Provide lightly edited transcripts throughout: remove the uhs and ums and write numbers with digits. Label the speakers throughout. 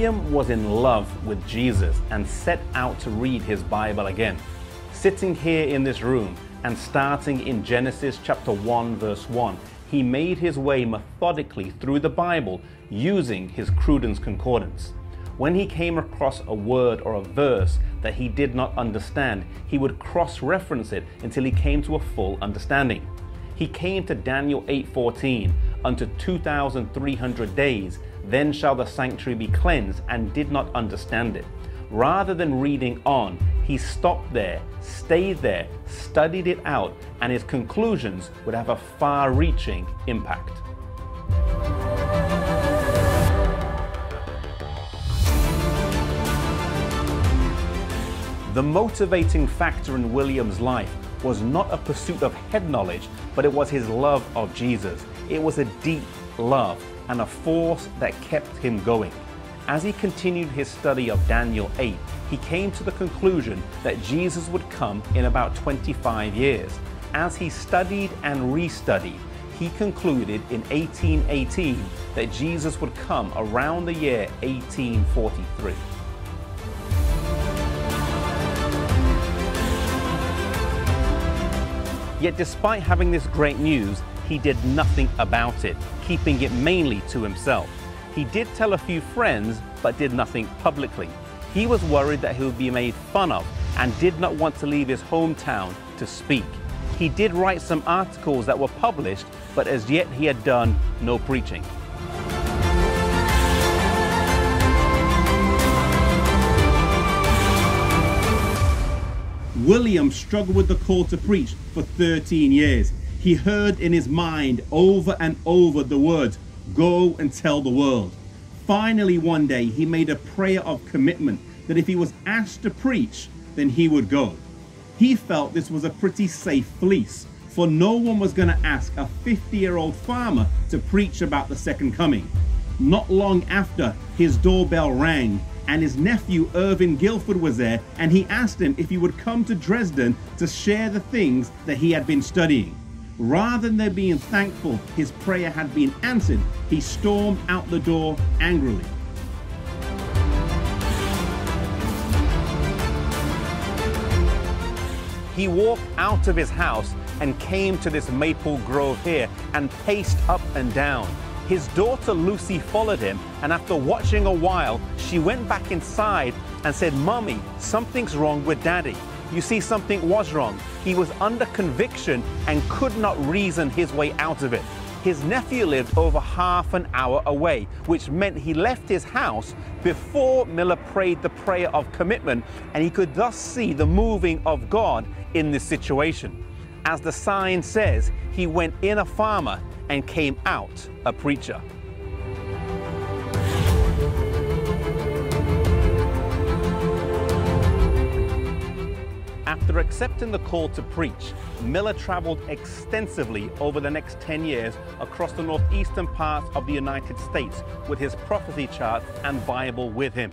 Speaker 1: William was in love with Jesus and set out to read his Bible again. Sitting here in this room and starting in Genesis chapter 1 verse 1, he made his way methodically through the Bible using his Cruden's Concordance. When he came across a word or a verse that he did not understand, he would cross-reference it until he came to a full understanding. He came to Daniel 8:14, unto 2,300 days, then shall the sanctuary be cleansed, and did not understand it. Rather than reading on, he stopped there, stayed there, studied it out, and his conclusions would have a far-reaching impact. The motivating factor in William's life was not a pursuit of head knowledge, but it was his love of Jesus. It was a deep love and a force that kept him going. As he continued his study of Daniel 8, he came to the conclusion that Jesus would come in about 25 years. As he studied and restudied, he concluded in 1818 that Jesus would come around the year 1843. Yet despite having this great news, he did nothing about it, keeping it mainly to himself. He did tell a few friends, but did nothing publicly. He was worried that he would be made fun of and did not want to leave his hometown to speak. He did write some articles that were published, but as yet he had done no preaching.
Speaker 2: William struggled with the call to preach for 13 years. He heard in his mind over and over the words, "Go and tell the world." Finally, one day, he made a prayer of commitment that if he was asked to preach, then he would go. He felt this was a pretty safe fleece, for no one was going to ask a 50-year-old farmer to preach about the second coming. Not long after, his doorbell rang, and his nephew Irvin Guilford was there, and he asked him if he would come to Dresden to share the things that he had been studying. Rather than being thankful his prayer had been answered, he stormed out the door angrily.
Speaker 1: He walked out of his house and came to this maple grove here and paced up and down. His daughter Lucy followed him, and after watching a while, she went back inside and said, "Mommy, something's wrong with Daddy." You see, something was wrong. He was under conviction and could not reason his way out of it. His nephew lived over half an hour away, which meant he left his house before Miller prayed the prayer of commitment, and he could thus see the moving of God in this situation. As the sign says, he went in a farmer and came out a preacher. After accepting the call to preach, Miller traveled extensively over the next 10 years across the northeastern parts of the United States with his prophecy chart and Bible with him.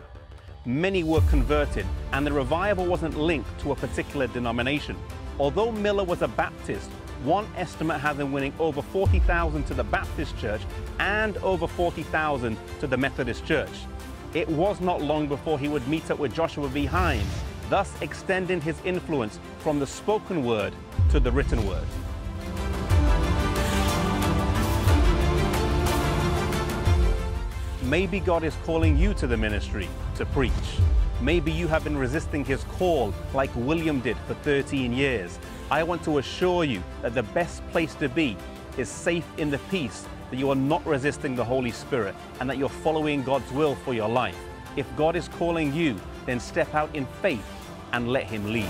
Speaker 1: Many were converted, and the revival wasn't linked to a particular denomination. Although Miller was a Baptist, one estimate has him winning over 40,000 to the Baptist church and over 40,000 to the Methodist church. It was not long before he would meet up with Joshua B. Hines, thus extending his influence from the spoken word to the written word. Maybe God is calling you to the ministry to preach. Maybe you have been resisting his call like William did for 13 years. I want to assure you that the best place to be is safe in the peace that you are not resisting the Holy Spirit and that you're following God's will for your life. If God is calling you, then step out in faith and let him lead.